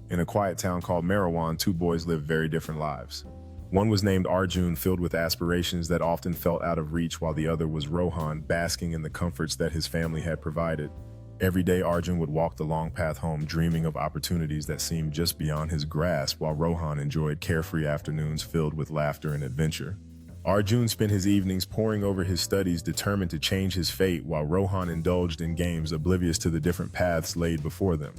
In a quiet town called Marwan, two boys lived very different lives. One was named Arjun, filled with aspirations that often felt out of reach, while the other was Rohan, basking in the comforts that his family had provided. Every day, Arjun would walk the long path home, dreaming of opportunities that seemed just beyond his grasp, while Rohan enjoyed carefree afternoons filled with laughter and adventure. Arjun spent his evenings poring over his studies, determined to change his fate, while Rohan indulged in games, oblivious to the different paths laid before them.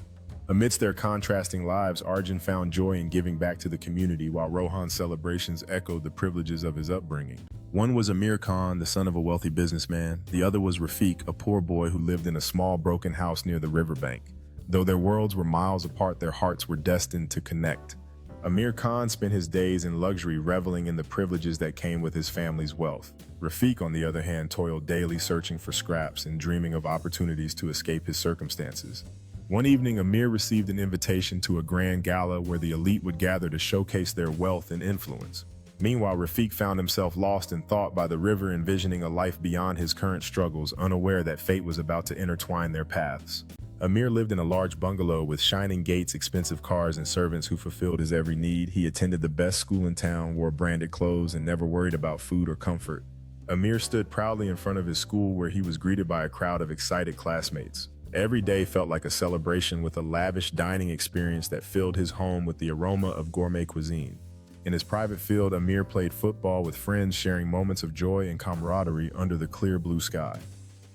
Amidst their contrasting lives, Arjun found joy in giving back to the community, while Rohan's celebrations echoed the privileges of his upbringing. One was Amir Khan, the son of a wealthy businessman. The other was Rafiq, a poor boy who lived in a small broken house near the riverbank. Though their worlds were miles apart, their hearts were destined to connect. Amir Khan spent his days in luxury, reveling in the privileges that came with his family's wealth. Rafiq, on the other hand, toiled daily, searching for scraps and dreaming of opportunities to escape his circumstances. One evening, Amir received an invitation to a grand gala where the elite would gather to showcase their wealth and influence. Meanwhile, Rafiq found himself lost in thought by the river, envisioning a life beyond his current struggles, unaware that fate was about to intertwine their paths. Amir lived in a large bungalow with shining gates, expensive cars, and servants who fulfilled his every need. He attended the best school in town, wore branded clothes, and never worried about food or comfort. Amir stood proudly in front of his school, where he was greeted by a crowd of excited classmates. Every day felt like a celebration, with a lavish dining experience that filled his home with the aroma of gourmet cuisine. In his private field, Amir played football with friends, sharing moments of joy and camaraderie under the clear blue sky.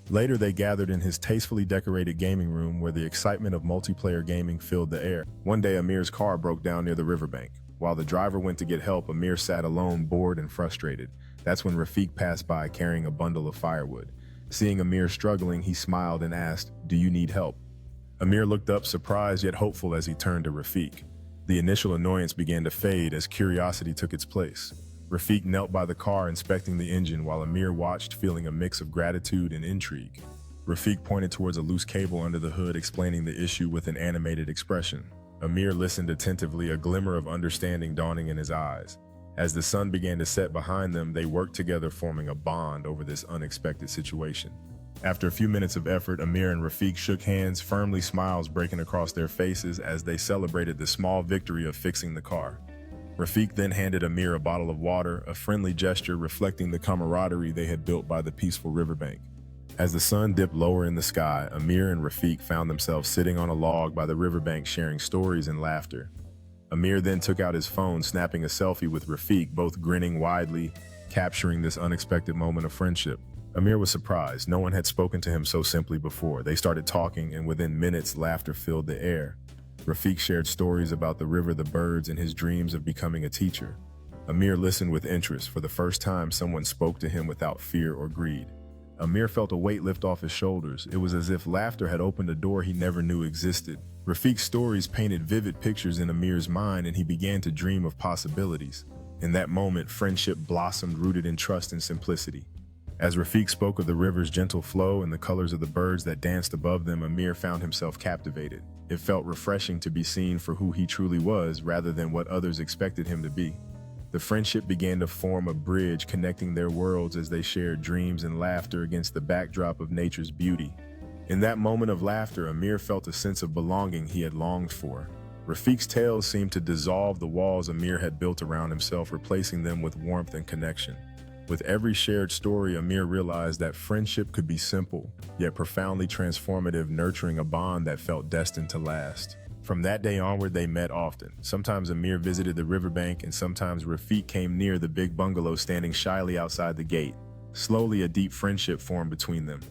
Later, they gathered in his tastefully decorated gaming room, where the excitement of multiplayer gaming filled the air. One day, Amir's car broke down near the riverbank. While the driver went to get help, Amir sat alone, bored and frustrated. That's when Rafiq passed by, carrying a bundle of firewood. Seeing Amir struggling, he smiled and asked, "Do you need help?" Amir looked up, surprised yet hopeful, as he turned to Rafiq. The initial annoyance began to fade as curiosity took its place. Rafiq knelt by the car, inspecting the engine, while Amir watched, feeling a mix of gratitude and intrigue. Rafiq pointed towards a loose cable under the hood, explaining the issue with an animated expression. Amir listened attentively, a glimmer of understanding dawning in his eyes. As the sun began to set behind them, they worked together, forming a bond over this unexpected situation. After a few minutes of effort, Amir and Rafiq shook hands, firmly, smiles breaking across their faces as they celebrated the small victory of fixing the car. Rafiq then handed Amir a bottle of water, a friendly gesture reflecting the camaraderie they had built by the peaceful riverbank. As the sun dipped lower in the sky, Amir and Rafiq found themselves sitting on a log by the riverbank, sharing stories and laughter. Amir then took out his phone, snapping a selfie with Rafiq, both grinning widely, capturing this unexpected moment of friendship. Amir was surprised. No one had spoken to him so simply before. They started talking, and within minutes, laughter filled the air. Rafiq shared stories about the river, the birds, and his dreams of becoming a teacher. Amir listened with interest. For the first time, someone spoke to him without fear or greed. Amir felt a weight lift off his shoulders. It was as if laughter had opened a door he never knew existed. Rafiq's stories painted vivid pictures in Amir's mind, and he began to dream of possibilities. In that moment, friendship blossomed, rooted in trust and simplicity. As Rafiq spoke of the river's gentle flow and the colors of the birds that danced above them, Amir found himself captivated. It felt refreshing to be seen for who he truly was, rather than what others expected him to be. The friendship began to form a bridge connecting their worlds as they shared dreams and laughter against the backdrop of nature's beauty. In that moment of laughter, Amir felt a sense of belonging he had longed for. Rafiq's tales seemed to dissolve the walls Amir had built around himself, replacing them with warmth and connection. With every shared story, Amir realized that friendship could be simple, yet profoundly transformative, nurturing a bond that felt destined to last. From that day onward, they met often. Sometimes Amir visited the riverbank, and sometimes Rafiq came near the big bungalow, standing shyly outside the gate. Slowly, a deep friendship formed between them.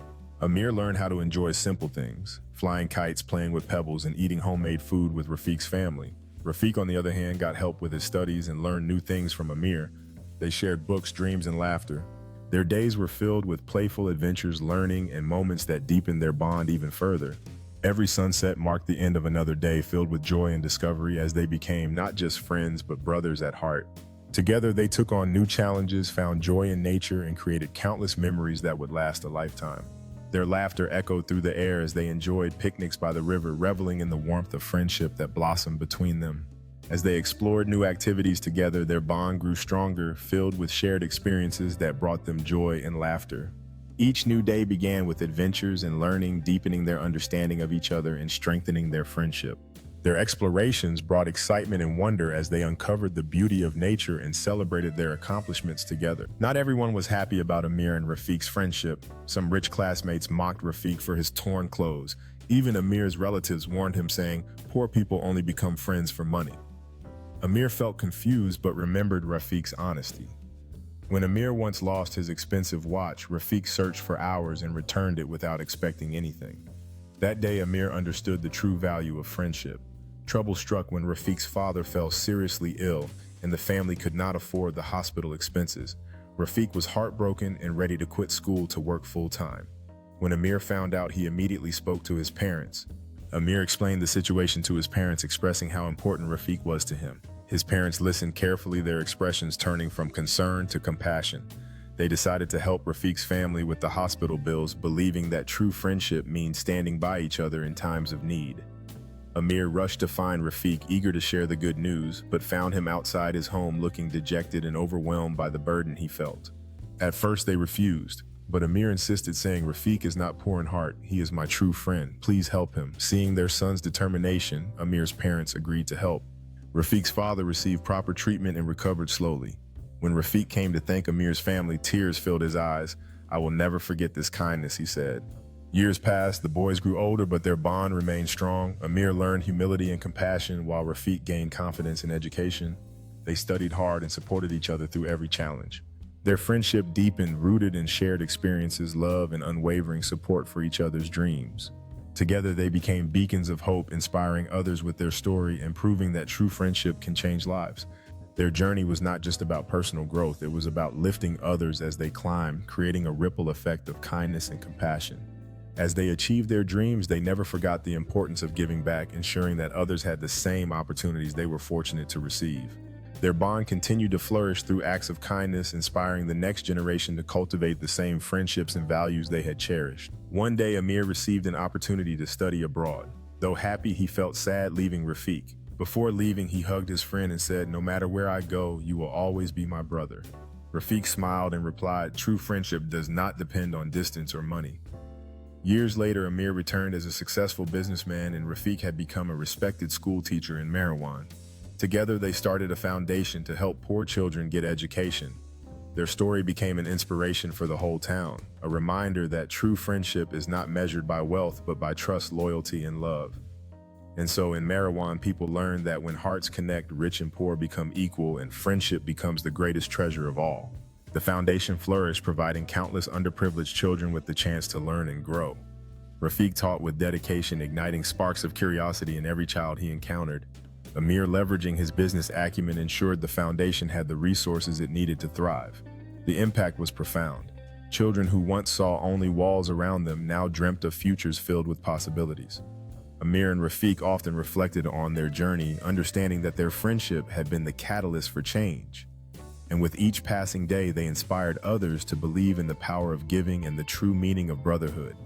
Amir learned how to enjoy simple things, flying kites, playing with pebbles, and eating homemade food with Rafiq's family. Rafiq, on the other hand, got help with his studies and learned new things from Amir. They shared books, dreams, and laughter. Their days were filled with playful adventures, learning, and moments that deepened their bond even further. Every sunset marked the end of another day filled with joy and discovery, as they became not just friends but brothers at heart. Together, they took on new challenges, found joy in nature, and created countless memories that would last a lifetime. Their laughter echoed through the air as they enjoyed picnics by the river, reveling in the warmth of friendship that blossomed between them. As they explored new activities together, their bond grew stronger, filled with shared experiences that brought them joy and laughter. Each new day began with adventures and learning, deepening their understanding of each other and strengthening their friendship. Their explorations brought excitement and wonder as they uncovered the beauty of nature and celebrated their accomplishments together. Not everyone was happy about Amir and Rafiq's friendship. Some rich classmates mocked Rafiq for his torn clothes. Even Amir's relatives warned him, saying, "Poor people only become friends for money." Amir felt confused but remembered Rafiq's honesty. When Amir once lost his expensive watch, Rafiq searched for hours and returned it without expecting anything. That day, Amir understood the true value of friendship. Trouble struck when Rafiq's father fell seriously ill and the family could not afford the hospital expenses. Rafiq was heartbroken and ready to quit school to work full-time. When Amir found out, he immediately spoke to his parents. Amir explained the situation to his parents, expressing how important Rafiq was to him. His parents listened carefully, their expressions turning from concern to compassion. They decided to help Rafiq's family with the hospital bills, believing that true friendship means standing by each other in times of need. Amir rushed to find Rafiq, eager to share the good news, but found him outside his home looking dejected and overwhelmed by the burden he felt. At first they refused, but Amir insisted, saying, "Rafiq is not poor in heart, he is my true friend. Please help him." Seeing their son's determination, Amir's parents agreed to help. Rafiq's father received proper treatment and recovered slowly. When Rafiq came to thank Amir's family, tears filled his eyes. "I will never forget this kindness," he said. Years passed, the boys grew older, but their bond remained strong. Amir learned humility and compassion, while Rafiq gained confidence in education. They studied hard and supported each other through every challenge. Their friendship deepened, rooted in shared experiences, love, and unwavering support for each other's dreams. Together, they became beacons of hope, inspiring others with their story and proving that true friendship can change lives. Their journey was not just about personal growth, it was about lifting others as they climbed, creating a ripple effect of kindness and compassion. As they achieved their dreams, they never forgot the importance of giving back, ensuring that others had the same opportunities they were fortunate to receive. Their bond continued to flourish through acts of kindness, inspiring the next generation to cultivate the same friendships and values they had cherished. One day, Amir received an opportunity to study abroad. Though happy, he felt sad leaving Rafiq. Before leaving, he hugged his friend and said, "No matter where I go, you will always be my brother." Rafiq smiled and replied, "True friendship does not depend on distance or money." Years later, Amir returned as a successful businessman, and Rafiq had become a respected school teacher in Marwan. Together, they started a foundation to help poor children get education. Their story became an inspiration for the whole town, a reminder that true friendship is not measured by wealth, but by trust, loyalty, and love. And so in Marwan, people learned that when hearts connect, rich and poor become equal, and friendship becomes the greatest treasure of all. The foundation flourished, providing countless underprivileged children with the chance to learn and grow. Rafiq taught with dedication, igniting sparks of curiosity in every child he encountered. Amir, leveraging his business acumen, ensured the foundation had the resources it needed to thrive. The impact was profound. Children who once saw only walls around them now dreamt of futures filled with possibilities. Amir and Rafiq often reflected on their journey, understanding that their friendship had been the catalyst for change. And with each passing day, they inspired others to believe in the power of giving and the true meaning of brotherhood.